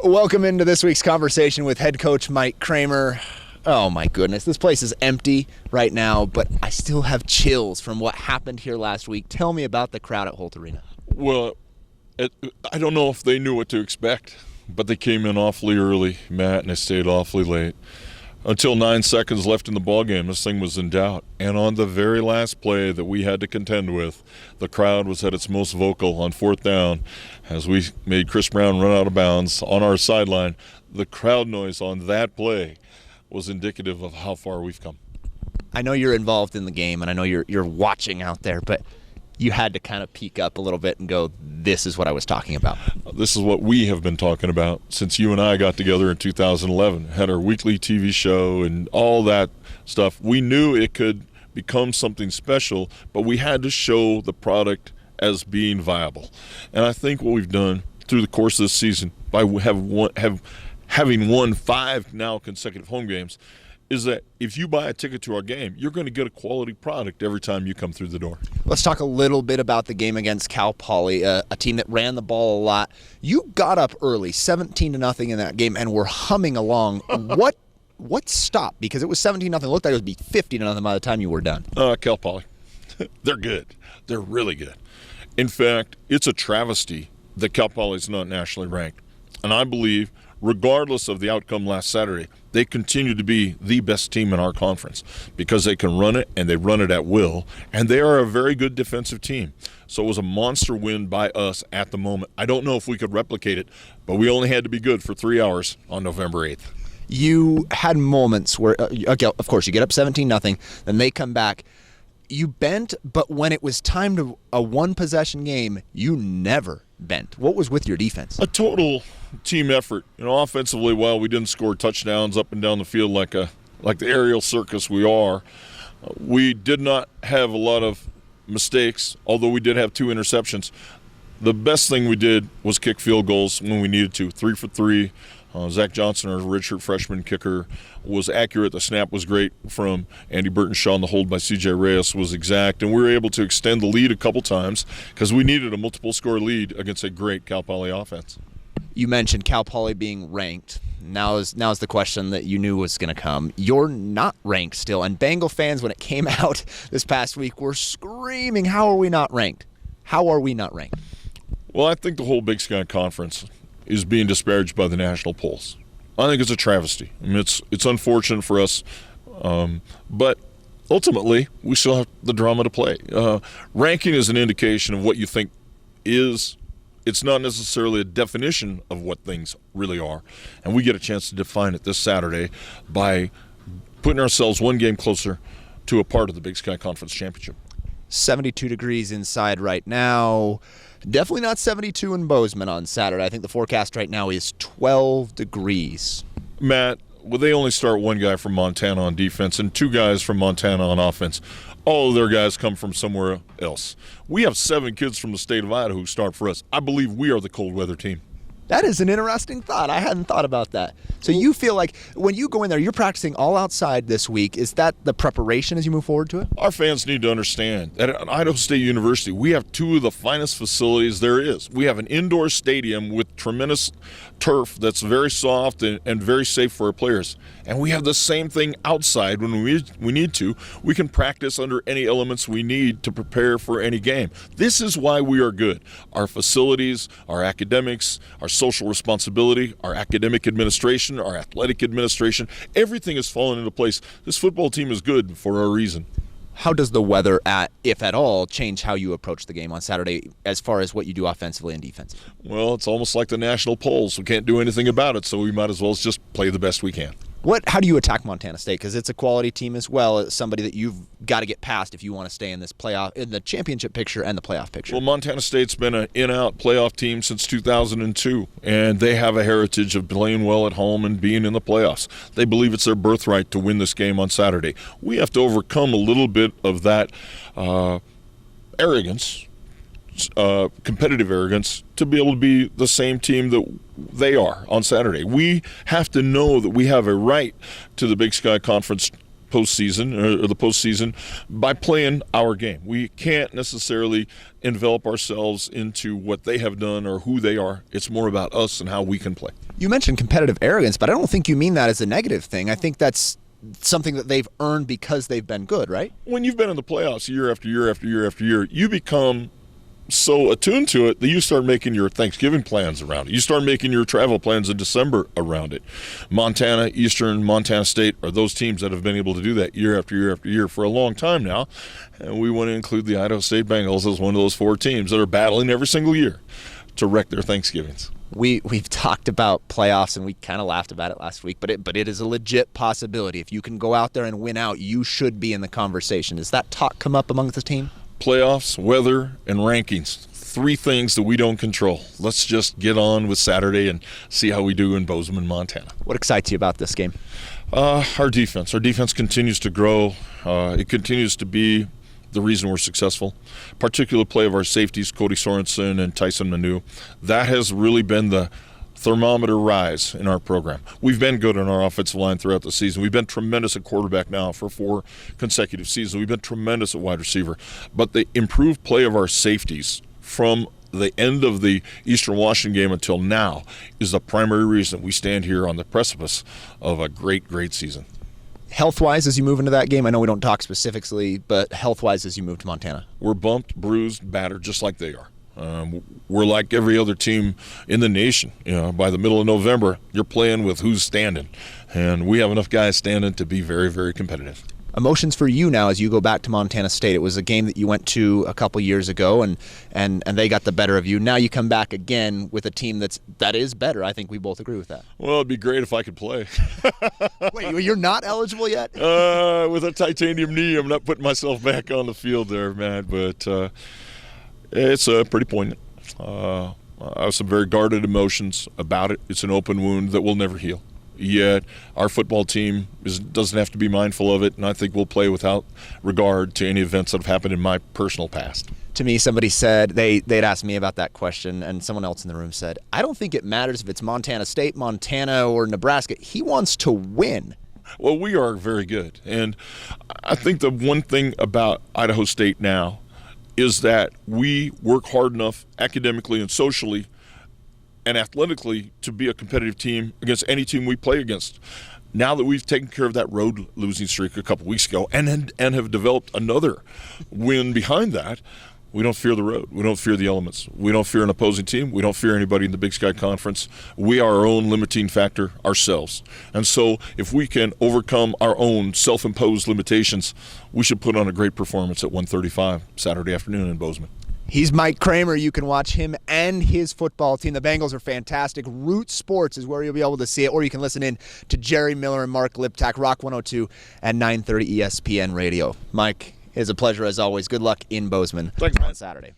Welcome into this week's conversation with head coach Mike Kramer. Oh my goodness, this place is empty right now, but I still have chills from what happened here last week. Tell me about the crowd at Holt Arena. Well, I don't know if they knew what to expect, but they came in awfully early, Matt, and they stayed awfully late. Until 9 seconds left in the ballgame, this thing was in doubt. And on the very last play that we had to contend with, the crowd was at its most vocal on fourth down as we made Chris Brown run out of bounds on our sideline. The crowd noise on that play was indicative of how far we've come. I know you're involved in the game, and I know you're watching out there, but you had to kind of peek up a little bit and go, this is what I was talking about. This is what we have been talking about since you and I got together in 2011, had our weekly TV show and all that stuff. We knew it could become something special, but we had to show the product as being viable. And I think what we've done through the course of this season, by having won 5 now consecutive home games, is that if you buy a ticket to our game, you're going to get a quality product every time you come through the door. Let's talk a little bit about the game against Cal Poly, a team that ran the ball a lot. You got up early, 17-0 in that game, and were humming along. What stopped? Because it was 17-0. It looked like it would be 50-0 by the time you were done. Cal Poly, they're good. They're really good. In fact, it's a travesty that Cal Poly is not nationally ranked. And I believe, regardless of the outcome last Saturday, they continue to be the best team in our conference because they can run it, and they run it at will, and they are a very good defensive team. So it was a monster win by us at the moment. I don't know if we could replicate it, but we only had to be good for 3 hours on November 8th. You had moments where, of course, you get up 17-0, then they come back. You bent, but when it was time to a one-possession game, you never bent. What was with your defense? A total team effort. Offensively, while we didn't score touchdowns up and down the field like the aerial circus we are, we did not have a lot of mistakes, although we did have 2 interceptions. The best thing we did was kick field goals when we needed to, 3 for 3. Zach Johnson, our redshirt freshman kicker, was accurate. The snap was great from Andy Burtonshaw, and the hold by C.J. Reyes was exact. And we were able to extend the lead a couple times because we needed a multiple-score lead against a great Cal Poly offense. You mentioned Cal Poly being ranked. Now is the question that you knew was going to come. You're not ranked still, and Bengal fans, when it came out this past week, were screaming, how are we not ranked? How are we not ranked? Well, I think the whole Big Sky Conference is being disparaged by the national polls. I think it's a travesty. I mean, it's unfortunate for us, but ultimately we still have the drama to play. Ranking is an indication of what you think is. It's not necessarily a definition of what things really are, and we get a chance to define it this Saturday by putting ourselves one game closer to a part of the Big Sky Conference Championship. 72 degrees inside right now. Definitely not 72 in Bozeman on Saturday. I think the forecast right now is 12 degrees. Matt, well, they only start one guy from Montana on defense and 2 guys from Montana on offense. All of their guys come from somewhere else. We have 7 kids from the state of Idaho who start for us. I believe we are the cold weather team. That is an interesting thought. I hadn't thought about that. So you feel like when you go in there, you're practicing all outside this week. Is that the preparation as you move forward to it? Our fans need to understand that at Idaho State University, we have 2 of the finest facilities there is. We have an indoor stadium with tremendous turf that's very soft and very safe for our players. And we have the same thing outside when we need to. We can practice under any elements we need to prepare for any game. This is why we are good. Our facilities, our academics, our social responsibility, our academic administration, our athletic administration, everything has fallen into place. This football team is good for a reason. How does the weather, if at all, change how you approach the game on Saturday as far as what you do offensively and defensively? Well, it's almost like the national polls. We can't do anything about it, so we might as well just play the best we can. How do you attack Montana State? Because it's a quality team as well. It's somebody that you've got to get past if you want to stay in this playoff, in the championship picture and the playoff picture. Well, Montana State's been an in-out playoff team since 2002, and they have a heritage of playing well at home and being in the playoffs. They believe it's their birthright to win this game on Saturday. We have to overcome a little bit of that arrogance, competitive arrogance, to be able to be the same team that they are on Saturday. We have to know that we have a right to the Big Sky Conference postseason or the postseason by playing our game. We can't necessarily envelop ourselves into what they have done or who they are. It's more about us and how we can play. You mentioned competitive arrogance, but I don't think you mean that as a negative thing. I think that's something that they've earned because they've been good, right? When you've been in the playoffs year after year after year after year, you become so attuned to it that you start making your Thanksgiving plans around it. You start making your travel plans in December around it. Montana, Eastern, Montana State are those teams that have been able to do that year after year after year for a long time now. And we want to include the Idaho State Bengals as one of those 4 teams that are battling every single year to wreck their Thanksgivings. We've talked about playoffs, and we kind of laughed about it last week, but it is a legit possibility. If you can go out there and win out, you should be in the conversation. Does that talk come up among the team? Playoffs, weather, and rankings. 3 things that we don't control. Let's just get on with Saturday and see how we do in Bozeman, Montana. What excites you about this game? Our defense. Our defense continues to grow. It continues to be the reason we're successful. Particular play of our safeties, Cody Sorensen and Tyson Manu. That has really been the thermometer rise in our program. We've been good on our offensive line throughout the season. We've been tremendous at quarterback now for 4 consecutive seasons. We've been tremendous at wide receiver. But the improved play of our safeties from the end of the Eastern Washington game until now is the primary reason we stand here on the precipice of a great, great season. Health-wise, as you move into that game, I know we don't talk specifically, but health-wise as you move to Montana? We're bumped, bruised, battered, just like they are. We're like every other team in the nation. By the middle of November, you're playing with who's standing, and we have enough guys standing to be very, very competitive. Emotions for you now as you go back to Montana State. It was a game that you went to a couple years ago, and they got the better of you. Now you come back again with a team that is better. I think we both agree with that. Well, it'd be great if I could play. Wait, you're not eligible yet? With a titanium knee, I'm not putting myself back on the field there, Matt, but it's pretty poignant. I have some very guarded emotions about it. It's an open wound that will never heal. Yet our football team doesn't have to be mindful of it, and I think we'll play without regard to any events that have happened in my personal past. To me, somebody said, they'd asked me about that question, and someone else in the room said, I don't think it matters if it's Montana State, Montana, or Nebraska. He wants to win. Well, we are very good, and I think the one thing about Idaho State now is that we work hard enough academically and socially and athletically to be a competitive team against any team we play against. Now that we've taken care of that road losing streak a couple weeks ago and have developed another win behind that, we don't fear the road. We don't fear the elements. We don't fear an opposing team. We don't fear anybody in the Big Sky Conference. We are our own limiting factor ourselves. And so if we can overcome our own self-imposed limitations, we should put on a great performance at 1:35 Saturday afternoon in Bozeman. He's Mike Kramer. You can watch him and his football team. The Bengals are fantastic. Root Sports is where you'll be able to see it, or you can listen in to Jerry Miller and Mark Liptak, Rock 102 and 930 ESPN Radio. Mike, it's a pleasure as always. Good luck in Bozeman. Thanks, man. On Saturday.